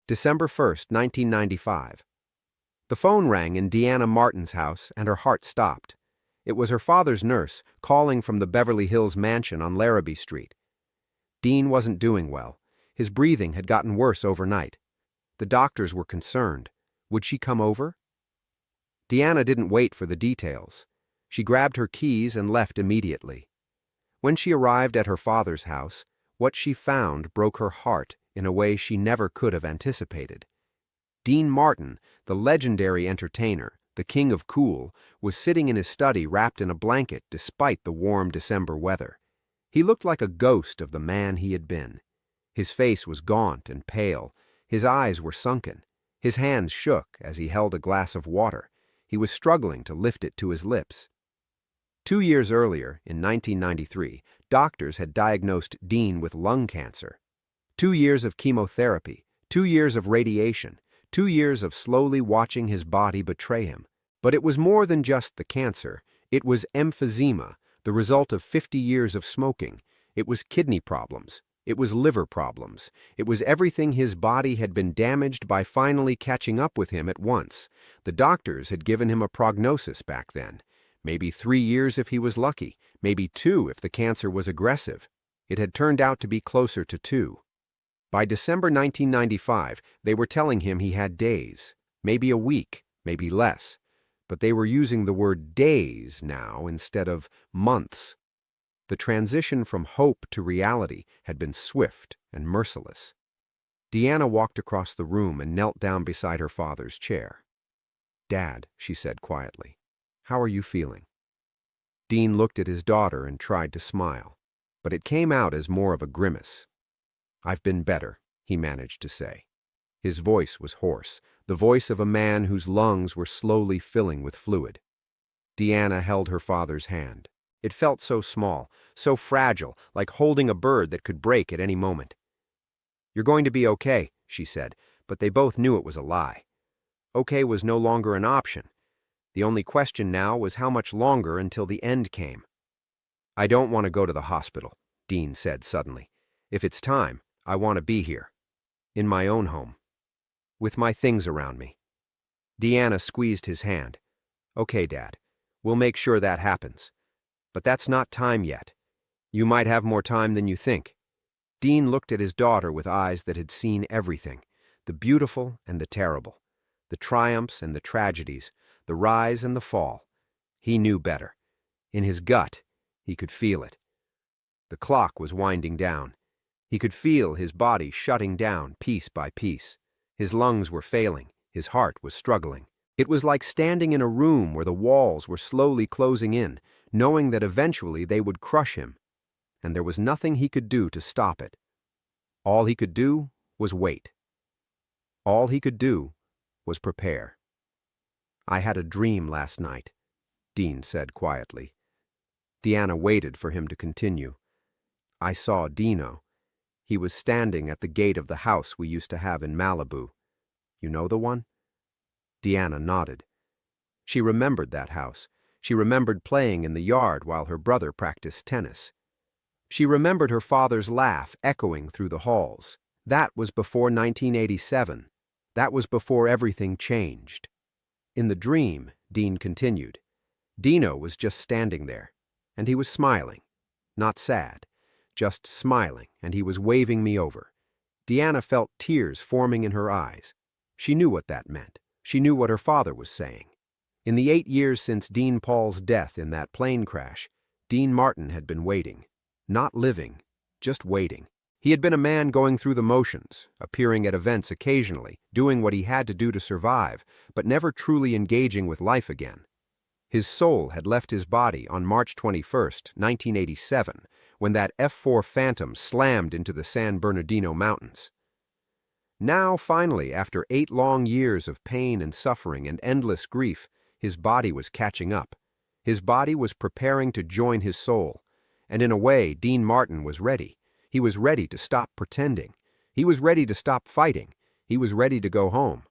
December 1st, 1995. The phone rang in Deanna Martin's house, and her heart stopped. It was her father's nurse, calling from the Beverly Hills mansion on Larrabee Street. Dean wasn't doing well. His breathing had gotten worse overnight. The doctors were concerned. Would she come over? Deanna didn't wait for the details. She grabbed her keys and left immediately. When she arrived at her father's house, what she found broke her heart in a way she never could have anticipated. Dean Martin, the legendary entertainer, the king of cool, was sitting in his study wrapped in a blanket despite the warm December weather. He looked like a ghost of the man he had been. His face was gaunt and pale. His eyes were sunken. His hands shook as he held a glass of water. He was struggling to lift it to his lips. 2 years earlier, in 1993, doctors had diagnosed Dean with lung cancer. 2 years of chemotherapy, 2 years of radiation, 2 years of slowly watching his body betray him. But it was more than just the cancer. It was emphysema, the result of 50 years of smoking. It was kidney problems. It was liver problems. It was everything his body had been damaged by finally catching up with him at once. The doctors had given him a prognosis back then. Maybe 3 years if he was lucky, maybe 2 if the cancer was aggressive. It had turned out to be closer to 2. By December 1995, they were telling him he had days, maybe a week, maybe less. But they were using the word days now instead of months. The transition from hope to reality had been swift and merciless. Deanna walked across the room and knelt down beside her father's chair. "Dad," she said quietly, "how are you feeling?" Dean looked at his daughter and tried to smile, but it came out as more of a grimace. "I've been better," he managed to say. His voice was hoarse, the voice of a man whose lungs were slowly filling with fluid. Deanna held her father's hand. It felt so small, so fragile, like holding a bird that could break at any moment. "You're going to be okay," she said, but they both knew it was a lie. Okay was no longer an option. The only question now was how much longer until the end came. "I don't want to go to the hospital," Dean said suddenly. "If it's time, I want to be here. In my own home. With my things around me." Deanna squeezed his hand. "Okay, Dad. We'll make sure that happens. But that's not time yet. You might have more time than you think." Dean looked at his daughter with eyes that had seen everything, the beautiful and the terrible, the triumphs and the tragedies, the rise and the fall. He knew better. In his gut, he could feel it. The clock was winding down. He could feel his body shutting down piece by piece. His lungs were failing. His heart was struggling. It was like standing in a room where the walls were slowly closing in, knowing that eventually they would crush him, and there was nothing he could do to stop it. All he could do was wait. All he could do was prepare. "I had a dream last night," Dean said quietly. Deanna waited for him to continue. "I saw Dino. He was standing at the gate of the house we used to have in Malibu. You know the one?" Deanna nodded. She remembered that house. She remembered playing in the yard while her brother practiced tennis. She remembered her father's laugh echoing through the halls. That was before 1987. That was before everything changed. In the dream, Dean continued, Dino was just standing there, and he was smiling. Not sad, just smiling, and he was waving me over. Deanna felt tears forming in her eyes. She knew what that meant. She knew what her father was saying. In the 8 years since Dean Paul's death in that plane crash, Dean Martin had been waiting. Not living, just waiting. He had been a man going through the motions, appearing at events occasionally, doing what he had to do to survive, but never truly engaging with life again. His soul had left his body on March 21st, 1987, when that F-4 Phantom slammed into the San Bernardino Mountains. Now, finally, after 8 long years of pain and suffering and endless grief, his body was catching up. His body was preparing to join his soul. And in a way, Dean Martin was ready. He was ready to stop pretending. He was ready to stop fighting. He was ready to go home.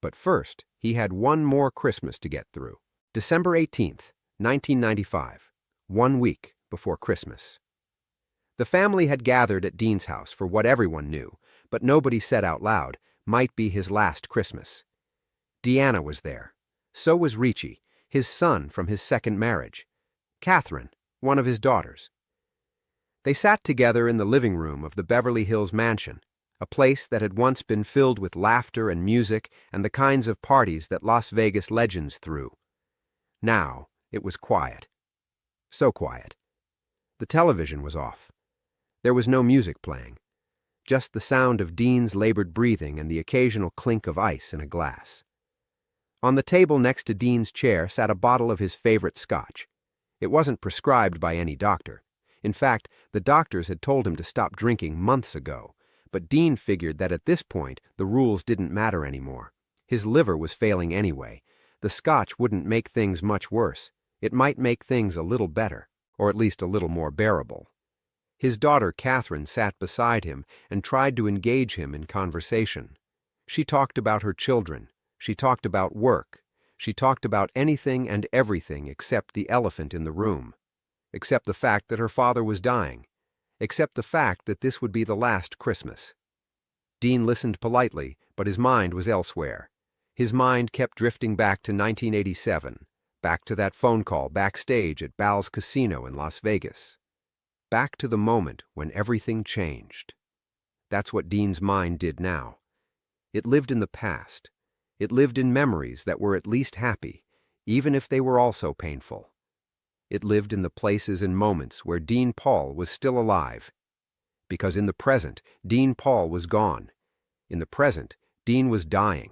But first, he had one more Christmas to get through. December 18th, 1995, 1 week before Christmas. The family had gathered at Dean's house for what everyone knew, but nobody said out loud, might be his last Christmas. Deanna was there. So was Ricci, his son from his second marriage. Catherine, one of his daughters. They sat together in the living room of the Beverly Hills mansion, a place that had once been filled with laughter and music and the kinds of parties that Las Vegas legends threw. Now it was quiet. So quiet. The television was off. There was no music playing, just the sound of Dean's labored breathing and the occasional clink of ice in a glass. On the table next to Dean's chair sat a bottle of his favorite scotch. It wasn't prescribed by any doctor. In fact, the doctors had told him to stop drinking months ago, but Dean figured that at this point the rules didn't matter anymore. His liver was failing anyway. The scotch wouldn't make things much worse. It might make things a little better, or at least a little more bearable. His daughter Catherine sat beside him and tried to engage him in conversation. She talked about her children. She talked about work. She talked about anything and everything except the elephant in the room, except the fact that her father was dying, except the fact that this would be the last Christmas. Dean listened politely, but his mind was elsewhere. His mind kept drifting back to 1987, back to that phone call backstage at Bal's Casino in Las Vegas. Back to the moment when everything changed. That's what Dean's mind did now. It lived in the past. It lived in memories that were at least happy, even if they were also painful. It lived in the places and moments where Dean Paul was still alive. Because in the present, Dean Paul was gone. In the present, Dean was dying.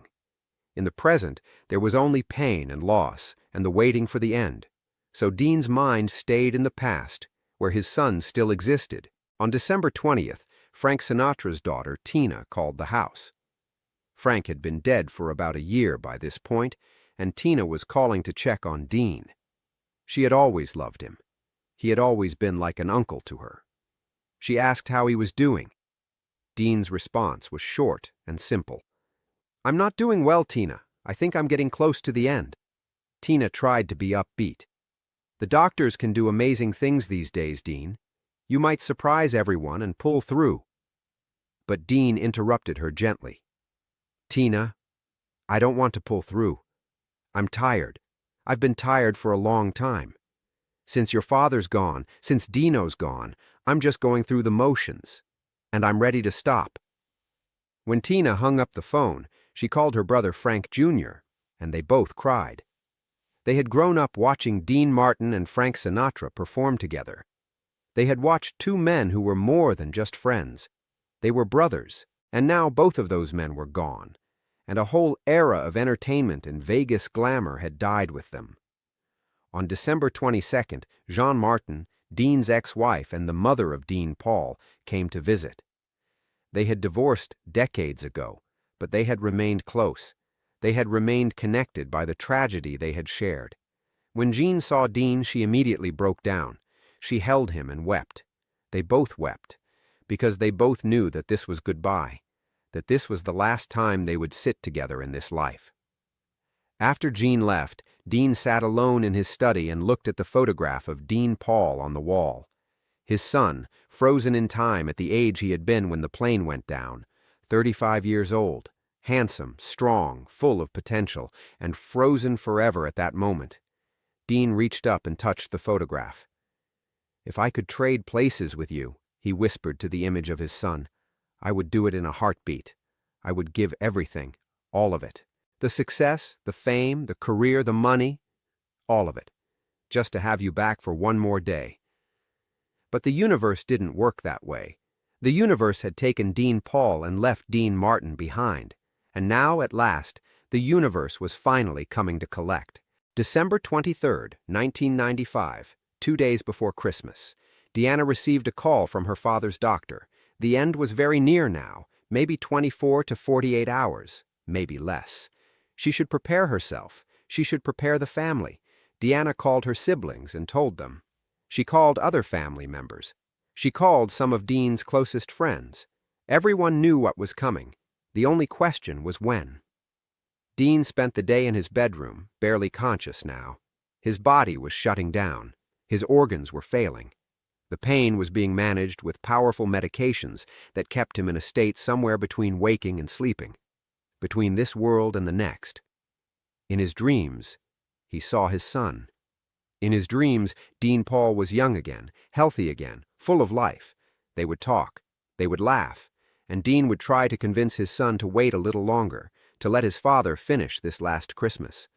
In the present, there was only pain and loss and the waiting for the end. So Dean's mind stayed in the past, where his son still existed. On December 20th, Frank Sinatra's daughter, Tina, called the house. Frank had been dead for about a year by this point, and Tina was calling to check on Dean. She had always loved him. He had always been like an uncle to her. She asked how he was doing. Dean's response was short and simple. "I'm not doing well, Tina. I think I'm getting close to the end." Tina tried to be upbeat. "The doctors can do amazing things these days, Dean. You might surprise everyone and pull through." But Dean interrupted her gently. "Tina, I don't want to pull through. I'm tired. I've been tired for a long time. Since your father's gone, since Dino's gone, I'm just going through the motions, and I'm ready to stop." When Tina hung up the phone, she called her brother Frank Jr., and they both cried. They had grown up watching Dean Martin and Frank Sinatra perform together. They had watched two men who were more than just friends. They were brothers, and now both of those men were gone, and a whole era of entertainment and Vegas glamour had died with them. On December 22nd, Jean Martin, Dean's ex-wife and the mother of Dean Paul, came to visit. They had divorced decades ago, but they had remained close. They had remained connected by the tragedy they had shared. When Jean saw Dean, she immediately broke down. She held him and wept. They both wept, because they both knew that this was goodbye, that this was the last time they would sit together in this life. After Jean left, Dean sat alone in his study and looked at the photograph of Dean Paul on the wall. His son, frozen in time at the age he had been when the plane went down, 35 years old, handsome, strong, full of potential, and frozen forever at that moment. Dean reached up and touched the photograph. "If I could trade places with you," he whispered to the image of his son, "I would do it in a heartbeat. I would give everything, all of it. The success, the fame, the career, the money, all of it, just to have you back for one more day." But the universe didn't work that way. The universe had taken Dean Paul and left Dean Martin behind. And now, at last, the universe was finally coming to collect. December 23rd, 1995, 2 days before Christmas, Deanna received a call from her father's doctor. The end was very near now, maybe 24 to 48 hours, maybe less. She should prepare herself. She should prepare the family. Deanna called her siblings and told them. She called other family members. She called some of Dean's closest friends. Everyone knew what was coming. The only question was when. Dean spent the day in his bedroom, barely conscious now. His body was shutting down. His organs were failing. The pain was being managed with powerful medications that kept him in a state somewhere between waking and sleeping. between this world and the next. In his dreams, he saw his son. In his dreams, Dean Paul was young again, healthy again, full of life. They would talk, they would laugh, and Dean would try to convince his son to wait a little longer, to let his father finish this last Christmas.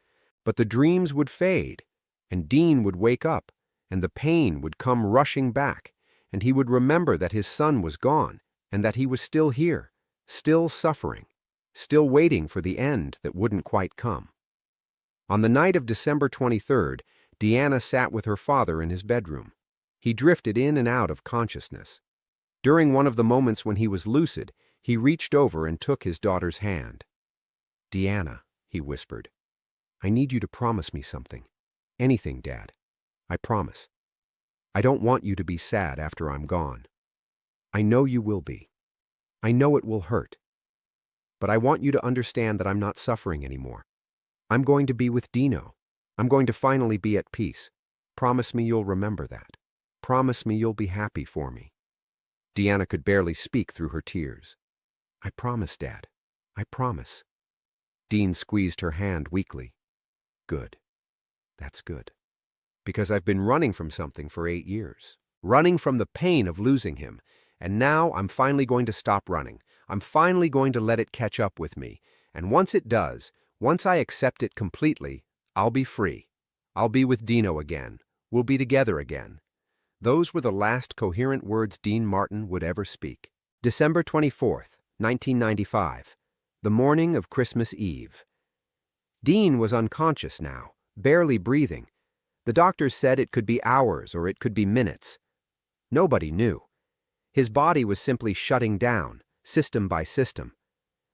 But the dreams would fade, and Dean would wake up, and the pain would come rushing back, and he would remember that his son was gone, and that he was still here, still suffering, still waiting for the end that wouldn't quite come. On the night of December 23rd, Deanna sat with her father in his bedroom. He drifted in and out of consciousness. During one of the moments when he was lucid, he reached over and took his daughter's hand. "Deanna," he whispered, "I need you to promise me something. Anything, Dad. I promise. I don't want you to be sad after I'm gone. I know you will be. I know it will hurt. But I want you to understand that I'm not suffering anymore. I'm going to be with Dino. I'm going to finally be at peace. Promise me you'll remember that. Promise me you'll be happy for me." Deanna could barely speak through her tears. "I promise, Dad. I promise." Dean squeezed her hand weakly. "Good. That's good. Because I've been running from something for 8 years. Running from the pain of losing him. And now I'm finally going to stop running. I'm finally going to let it catch up with me. And once it does, once I accept it completely, I'll be free. I'll be with Dino again. We'll be together again." Those were the last coherent words Dean Martin would ever speak. December 24th, 1995, the morning of Christmas Eve. Dean was unconscious now, barely breathing. The doctors said it could be hours or it could be minutes. Nobody knew. His body was simply shutting down, system by system.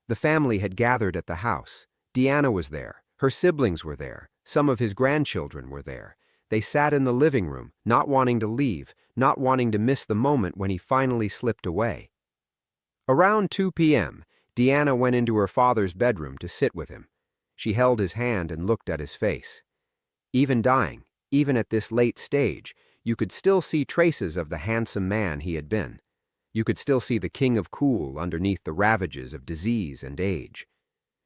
The family had gathered at the house. Deanna was there. Her siblings were there. Some of his grandchildren were there. They sat in the living room, not wanting to leave, not wanting to miss the moment when he finally slipped away. Around 2 p.m., Deanna went into her father's bedroom to sit with him. She held his hand and looked at his face. Even dying, even at this late stage, you could still see traces of the handsome man he had been. You could still see the king of cool underneath the ravages of disease and age.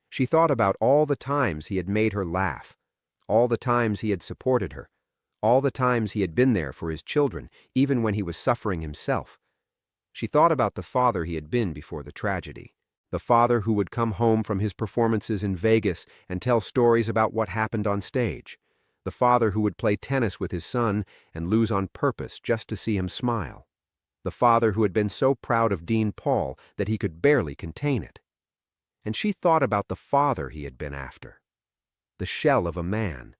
She thought about all the times he had made her laugh, all the times he had supported her, all the times he had been there for his children, even when he was suffering himself. She thought about the father he had been before the tragedy, the father who would come home from his performances in Vegas and tell stories about what happened on stage, the father who would play tennis with his son and lose on purpose just to see him smile, the father who had been so proud of Dean Paul that he could barely contain it. And she thought about the father he had been after, the shell of a man,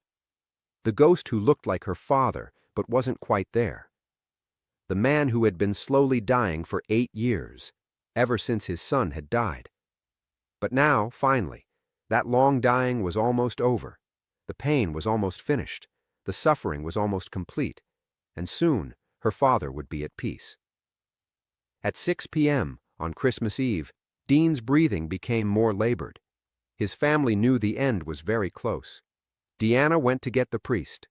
the ghost who looked like her father but wasn't quite there, the man who had been slowly dying for 8 years, ever since his son had died. But now, finally, that long dying was almost over. The pain was almost finished. The suffering was almost complete. And soon, her father would be at peace. At 6 p.m. on Christmas Eve, Dean's breathing became more labored. His family knew the end was very close. Deanna went to get the priest.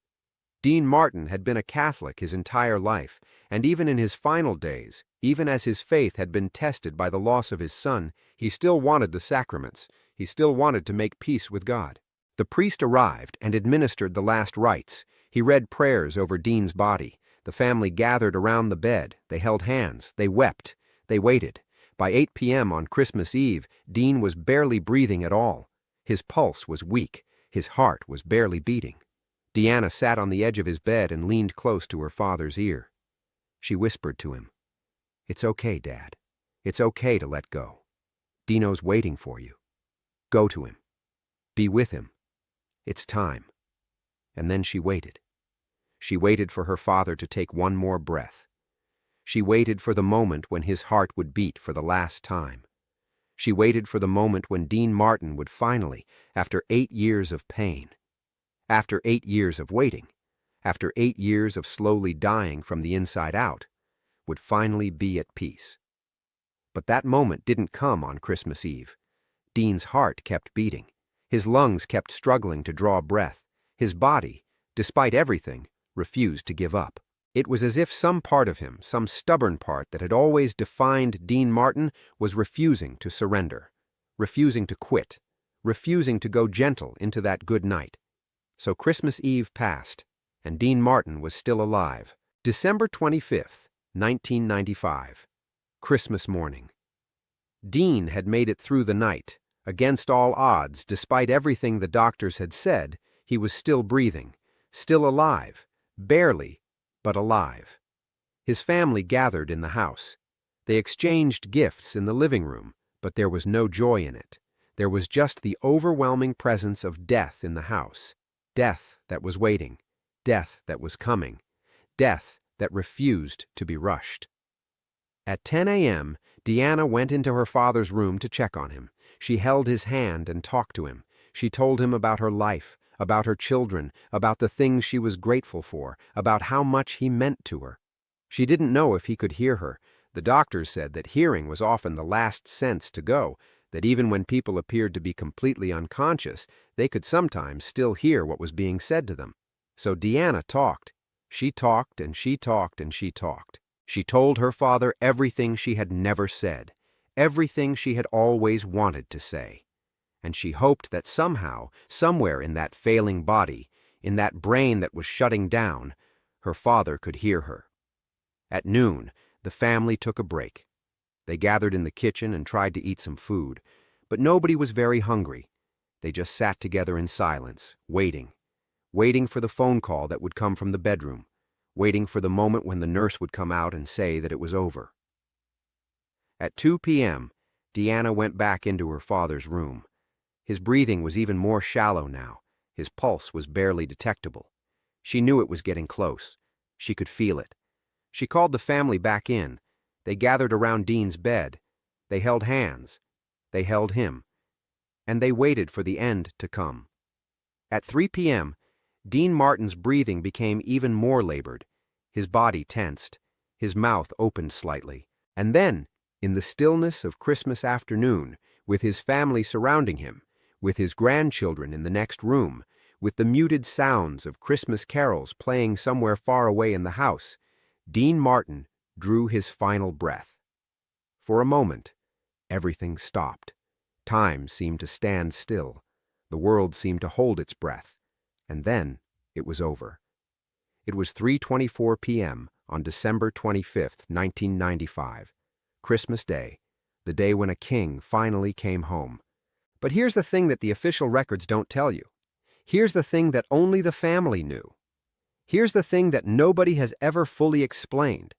Dean Martin had been a Catholic his entire life, and even in his final days, even as his faith had been tested by the loss of his son, he still wanted the sacraments. He still wanted to make peace with God. The priest arrived and administered the last rites. He read prayers over Dean's body. The family gathered around the bed. They held hands. They wept. They waited. By 8 p.m. on Christmas Eve, Dean was barely breathing at all. His pulse was weak. His heart was barely beating. Deanna sat on the edge of his bed and leaned close to her father's ear. She whispered to him, "It's okay, Dad. It's okay to let go. Dino's waiting for you. Go to him. Be with him. It's time." And then she waited. She waited for her father to take one more breath. She waited for the moment when his heart would beat for the last time. She waited for the moment when Dean Martin would finally, after 8 years of pain, after 8 years of waiting, after 8 years of slowly dying from the inside out, would finally be at peace. But that moment didn't come on Christmas Eve. Dean's heart kept beating. His lungs kept struggling to draw breath. His body, despite everything, refused to give up. It was as if some part of him, some stubborn part that had always defined Dean Martin, was refusing to surrender, refusing to quit, refusing to go gentle into that good night. So Christmas Eve passed, and Dean Martin was still alive. December 25th, 1995. Christmas morning. Dean had made it through the night. Against all odds, despite everything the doctors had said, he was still breathing, still alive, barely, but alive. His family gathered in the house. They exchanged gifts in the living room, but there was no joy in it. There was just the overwhelming presence of death in the house. Death that was waiting, death that was coming, death that refused to be rushed. At 10 a.m., Deanna went into her father's room to check on him. She held his hand and talked to him. She told him about her life, about her children, about the things she was grateful for, about how much he meant to her. She didn't know if he could hear her. The doctors said that hearing was often the last sense to go, that even when people appeared to be completely unconscious, they could sometimes still hear what was being said to them. So Deanna talked. She talked and she talked and she talked. She told her father everything she had never said, everything she had always wanted to say. And she hoped that somehow, somewhere in that failing body, in that brain that was shutting down, her father could hear her. At noon, the family took a break. They gathered in the kitchen and tried to eat some food, but nobody was very hungry. They just sat together in silence, waiting for the phone call that would come from the bedroom, waiting for the moment when the nurse would come out and say that it was over. At 2 p.m., Deanna went back into her father's room. His breathing was even more shallow now. His pulse was barely detectable. She knew it was getting close. She could feel it. She called the family back in. They gathered around Dean's bed. They held hands. They held him. And they waited for the end to come. At 3 p.m., Dean Martin's breathing became even more labored. His body tensed. His mouth opened slightly. And then, in the stillness of Christmas afternoon, with his family surrounding him, with his grandchildren in the next room, with the muted sounds of Christmas carols playing somewhere far away in the house, Dean Martin drew his final breath. For a moment, everything stopped. Time seemed to stand still. The world seemed to hold its breath. And then it was over. It was 3:24 p.m. on December 25th, 1995, Christmas Day, the day when a king finally came home. But here's the thing that the official records don't tell you. Here's the thing that only the family knew. Here's the thing that nobody has ever fully explained.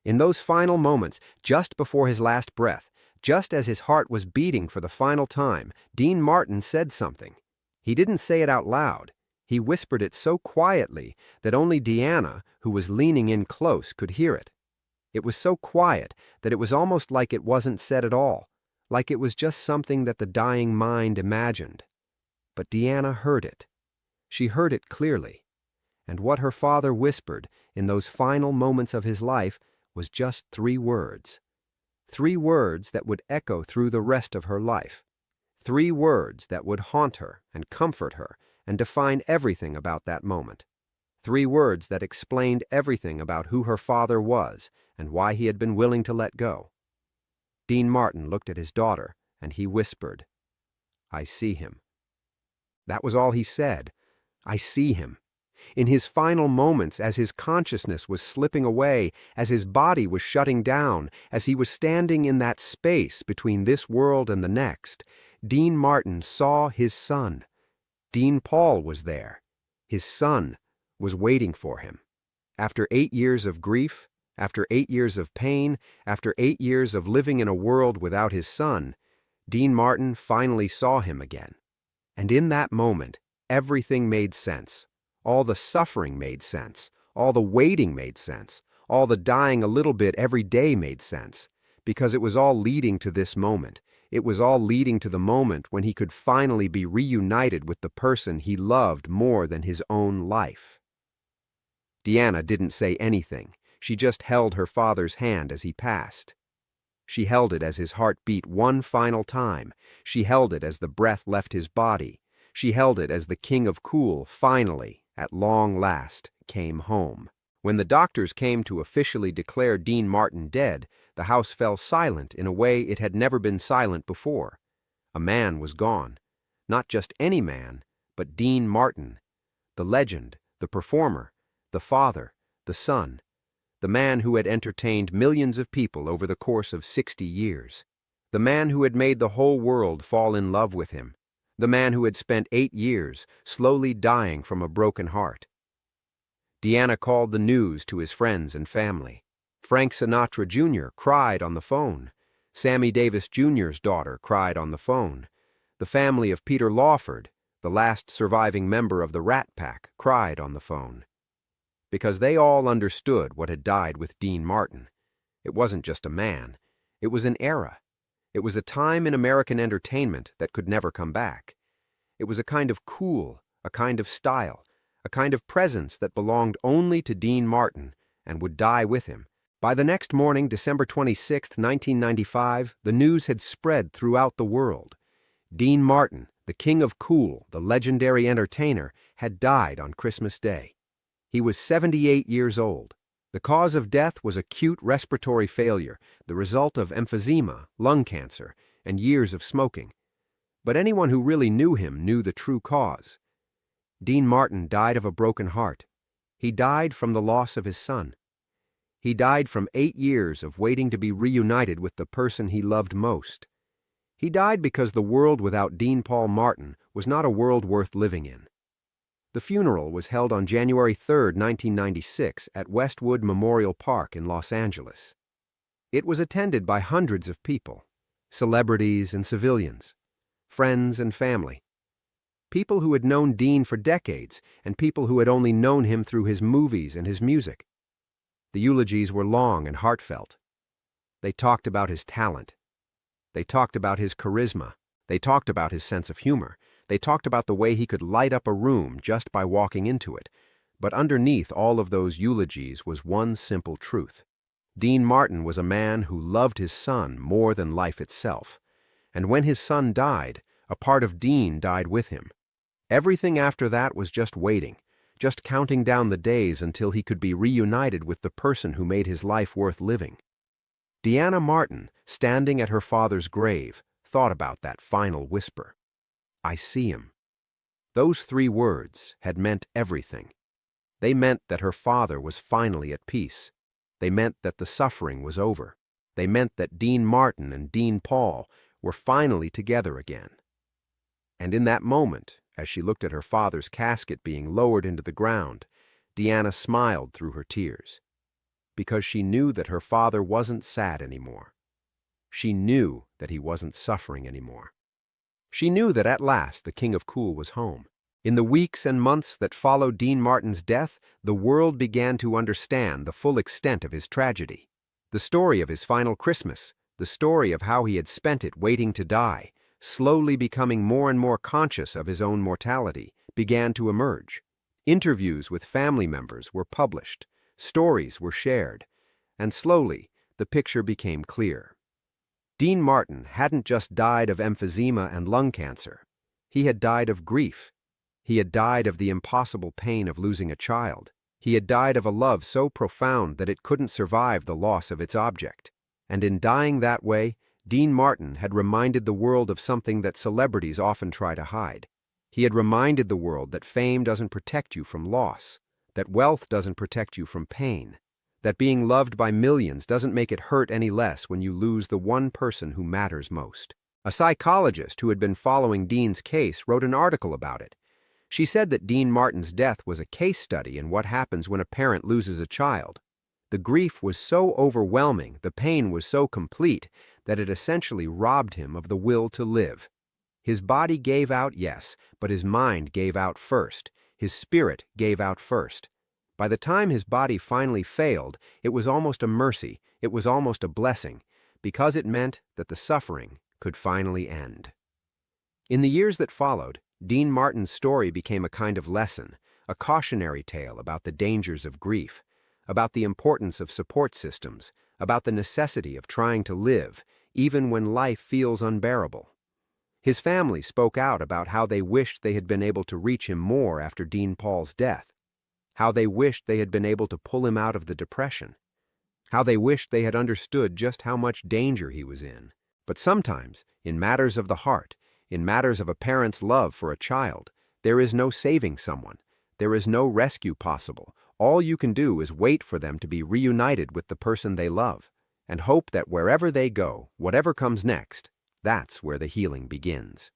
In those final moments, just before his last breath, just as his heart was beating for the final time, Dean Martin said something. He didn't say it out loud. He whispered it so quietly that only Deanna, who was leaning in close, could hear it. It was so quiet that it was almost like it wasn't said at all, like it was just something that the dying mind imagined. But Deanna heard it. She heard it clearly. And what her father whispered in those final moments of his life was just 3 words. 3 words that would echo through the rest of her life. 3 words that would haunt her and comfort her and define everything about that moment. 3 words that explained everything about who her father was and why he had been willing to let go. Dean Martin looked at his daughter, and he whispered, "I see him." That was all he said. I see him. In his final moments, as his consciousness was slipping away, as his body was shutting down, as he was standing in that space between this world and the next, Dean Martin saw his son. Dean Paul was there. His son was waiting for him. After 8 years of grief, after 8 years of pain, after 8 years of living in a world without his son, Dean Martin finally saw him again. And in that moment, everything made sense. All the suffering made sense. All the waiting made sense. All the dying a little bit every day made sense. Because it was all leading to this moment. It was all leading to the moment when he could finally be reunited with the person he loved more than his own life. Deanna didn't say anything. She just held her father's hand as he passed. She held it as his heart beat one final time. She held it as the breath left his body. She held it as the King of Cool finally, at long last, came home. When the doctors came to officially declare Dean Martin dead, the house fell silent in a way it had never been silent before. A man was gone. Not just any man, but Dean Martin, the legend, the performer, the father, the son, the man who had entertained millions of people over the course of 60 years, the man who had made the whole world fall in love with him, the man who had spent 8 years slowly dying from a broken heart. Deanna called the news to his friends and family. Frank Sinatra Jr. cried on the phone. Sammy Davis Jr.'s daughter cried on the phone. The family of Peter Lawford, the last surviving member of the Rat Pack, cried on the phone. Because they all understood what had died with Dean Martin. It wasn't just a man. It was an era. It was a time in American entertainment that could never come back. It was a kind of cool, a kind of style, a kind of presence that belonged only to Dean Martin and would die with him. By the next morning, December 26, 1995, the news had spread throughout the world. Dean Martin, the king of cool, the legendary entertainer, had died on Christmas Day. He was 78 years old. The cause of death was acute respiratory failure, the result of emphysema, lung cancer, and years of smoking. But anyone who really knew him knew the true cause. Dean Martin died of a broken heart. He died from the loss of his son. He died from 8 years of waiting to be reunited with the person he loved most. He died because the world without Dean Paul Martin was not a world worth living in. The funeral was held on January 3, 1996, at Westwood Memorial Park in Los Angeles. It was attended by hundreds of people, celebrities and civilians, friends and family, people who had known Dean for decades and people who had only known him through his movies and his music. The eulogies were long and heartfelt. They talked about his talent. They talked about his charisma. They talked about his sense of humor. They talked about the way he could light up a room just by walking into it. But underneath all of those eulogies was one simple truth. Dean Martin was a man who loved his son more than life itself. And when his son died, a part of Dean died with him. Everything after that was just waiting, just counting down the days until he could be reunited with the person who made his life worth living. Deanna Martin, standing at her father's grave, thought about that final whisper. I see him. Those 3 words had meant everything. They meant that her father was finally at peace. They meant that the suffering was over. They meant that Dean Martin and Dean Paul were finally together again. And in that moment, as she looked at her father's casket being lowered into the ground, Deanna smiled through her tears. Because she knew that her father wasn't sad anymore. She knew that he wasn't suffering anymore. She knew that at last the King of Cool was home. In the weeks and months that followed Dean Martin's death, the world began to understand the full extent of his tragedy. The story of his final Christmas, the story of how he had spent it waiting to die, slowly becoming more and more conscious of his own mortality, began to emerge. Interviews with family members were published, stories were shared, and slowly the picture became clear. Dean Martin hadn't just died of emphysema and lung cancer. He had died of grief. He had died of the impossible pain of losing a child. He had died of a love so profound that it couldn't survive the loss of its object. And in dying that way, Dean Martin had reminded the world of something that celebrities often try to hide. He had reminded the world that fame doesn't protect you from loss, that wealth doesn't protect you from pain, that being loved by millions doesn't make it hurt any less when you lose the one person who matters most. A psychologist who had been following Dean's case wrote an article about it. She said that Dean Martin's death was a case study in what happens when a parent loses a child. The grief was so overwhelming, the pain was so complete, that it essentially robbed him of the will to live. His body gave out, yes, but his mind gave out first. His spirit gave out first. By the time his body finally failed, it was almost a mercy, it was almost a blessing, because it meant that the suffering could finally end. In the years that followed, Dean Martin's story became a kind of lesson, a cautionary tale about the dangers of grief, about the importance of support systems, about the necessity of trying to live, even when life feels unbearable. His family spoke out about how they wished they had been able to reach him more after Dean Paul's death, how they wished they had been able to pull him out of the depression, how they wished they had understood just how much danger he was in. But sometimes, in matters of the heart, In matters of a parent's love for a child, there is no saving someone. There is no rescue possible. All you can do is wait for them to be reunited with the person they love, and hope that wherever they go, whatever comes next, that's where the healing begins.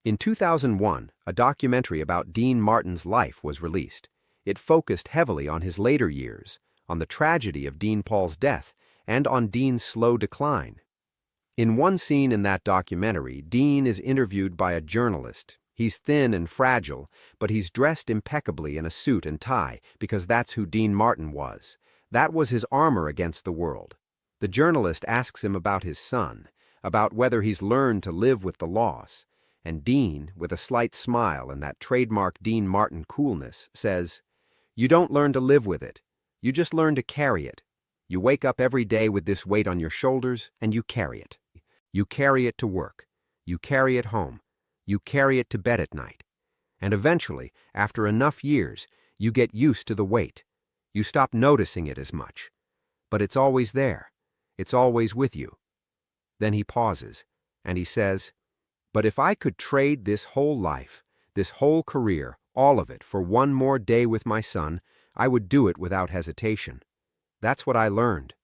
In 2001, a documentary about Dean Martin's life was released. It focused heavily on his later years, on the tragedy of Dean Paul's death, and on Dean's slow decline. In one scene in that documentary, Dean is interviewed by a journalist. He's thin and fragile, but he's dressed impeccably in a suit and tie because that's who Dean Martin was. That was his armor against the world. The journalist asks him about his son, about whether he's learned to live with the loss, and Dean, with a slight smile and that trademark Dean Martin coolness, says, "You don't learn to live with it. You just learn to carry it. You wake up every day with this weight on your shoulders, and you carry it. You carry it to work. You carry it home. You carry it to bed at night. And eventually, after enough years, you get used to the weight. You stop noticing it as much. But it's always there. It's always with you." Then he pauses, and he says, "But if I could trade this whole life, this whole career, all of it, for one more day with my son, I would do it without hesitation. That's what I learned.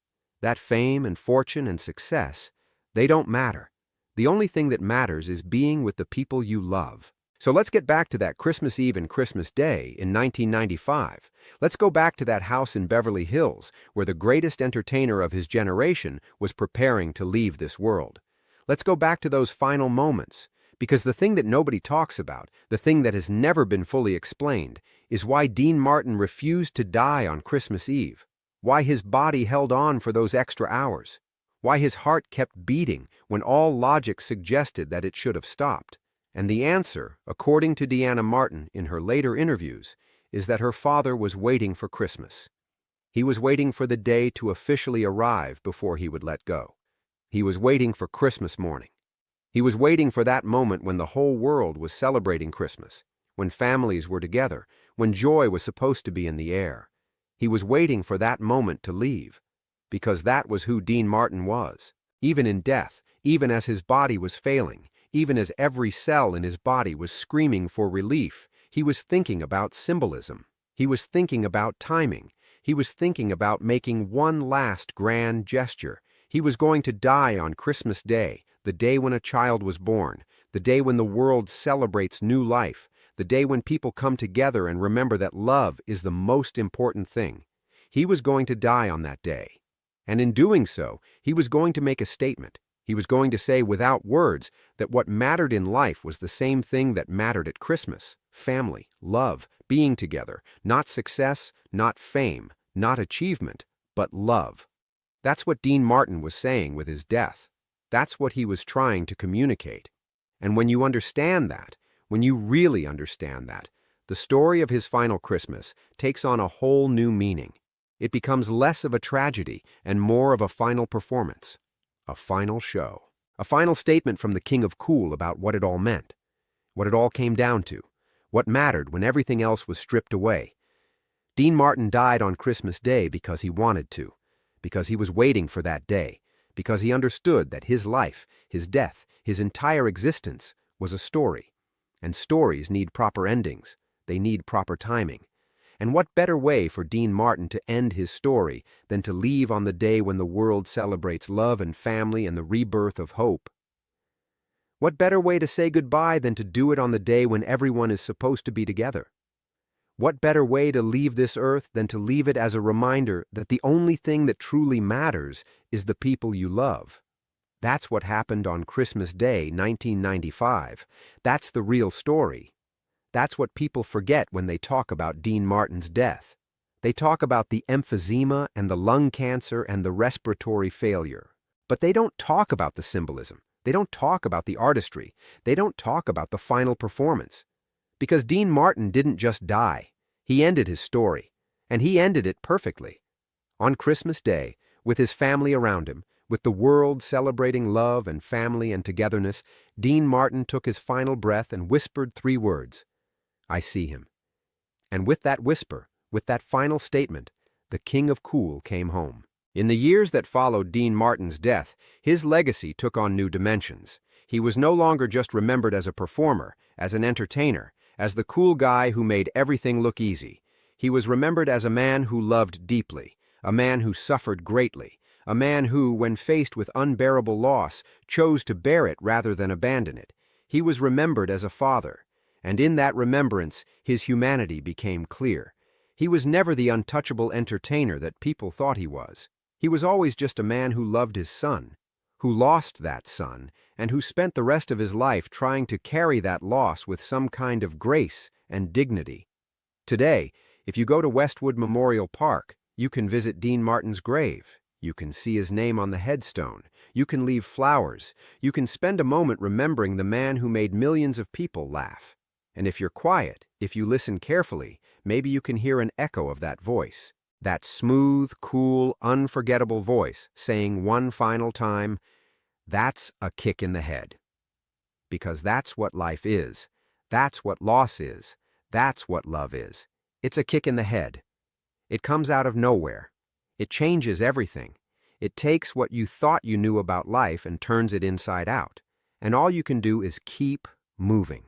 That fame and fortune and success, they don't matter. The only thing that matters is being with the people you love." So let's get back to that Christmas Eve and Christmas Day in 1995. Let's go back to that house in Beverly Hills where the greatest entertainer of his generation was preparing to leave this world. Let's go back to those final moments, because the thing that nobody talks about, the thing that has never been fully explained, is why Dean Martin refused to die on Christmas Eve, why his body held on for those extra hours, why his heart kept beating when all logic suggested that it should have stopped. And the answer, according to Deanna Martin in her later interviews, is that her father was waiting for Christmas. He was waiting for the day to officially arrive before he would let go. He was waiting for Christmas morning. He was waiting for that moment when the whole world was celebrating Christmas, when families were together, when joy was supposed to be in the air. He was waiting for that moment to leave, because that was who Dean Martin was. Even in death, even as his body was failing, even as every cell in his body was screaming for relief, he was thinking about symbolism. He was thinking about timing. He was thinking about making one last grand gesture. He was going to die on Christmas Day, the day when a child was born, the day when the world celebrates new life, the day when people come together and remember that love is the most important thing. He was going to die on that day. And in doing so, he was going to make a statement. He was going to say without words that what mattered in life was the same thing that mattered at Christmas: family, love, being together, not success, not fame, not achievement, but love. That's what Dean Martin was saying with his death. That's what he was trying to communicate. And when you understand that, when you really understand that, the story of his final Christmas takes on a whole new meaning. It becomes less of a tragedy and more of a final performance. A final show. A final statement from the King of Cool about what it all meant. What it all came down to. What mattered when everything else was stripped away. Dean Martin died on Christmas Day because he wanted to. Because he was waiting for that day. Because he understood that his life, his death, his entire existence was a story. And stories need proper endings. They need proper timing. And what better way for Dean Martin to end his story than to leave on the day when the world celebrates love and family and the rebirth of hope? What better way to say goodbye than to do it on the day when everyone is supposed to be together? What better way to leave this earth than to leave it as a reminder that the only thing that truly matters is the people you love? That's what happened on Christmas Day, 1995. That's the real story. That's what people forget when they talk about Dean Martin's death. They talk about the emphysema and the lung cancer and the respiratory failure. But they don't talk about the symbolism. They don't talk about the artistry. They don't talk about the final performance. Because Dean Martin didn't just die. He ended his story. And he ended it perfectly. On Christmas Day, with his family around him, with the world celebrating love and family and togetherness, Dean Martin took his final breath and whispered 3 words. I see him. And with that whisper, with that final statement, the King of Cool came home. In the years that followed Dean Martin's death, his legacy took on new dimensions. He was no longer just remembered as a performer, as an entertainer, as the cool guy who made everything look easy. He was remembered as a man who loved deeply, a man who suffered greatly, a man who, when faced with unbearable loss, chose to bear it rather than abandon it. He was remembered as a father, and in that remembrance his humanity became clear. He was never the untouchable entertainer that people thought he was. He was always just a man who loved his son, who lost that son, and who spent the rest of his life trying to carry that loss with some kind of grace and dignity. Today, if you go to Westwood Memorial Park, you can visit Dean Martin's grave. You can see his name on the headstone. You can leave flowers. You can spend a moment remembering the man who made millions of people laugh. And if you're quiet, if you listen carefully, maybe you can hear an echo of that voice. That smooth, cool, unforgettable voice saying one final time, "That's a kick in the head." Because that's what life is. That's what loss is. That's what love is. It's a kick in the head. It comes out of nowhere. It changes everything. It takes what you thought you knew about life and turns it inside out. And all you can do is keep moving.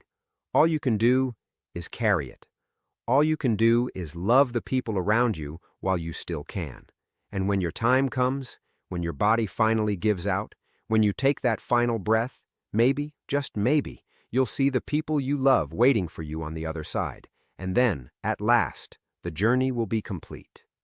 All you can do is carry it. All you can do is love the people around you while you still can. And when your time comes, when your body finally gives out, when you take that final breath, maybe, just maybe, you'll see the people you love waiting for you on the other side. And then, at last, the journey will be complete.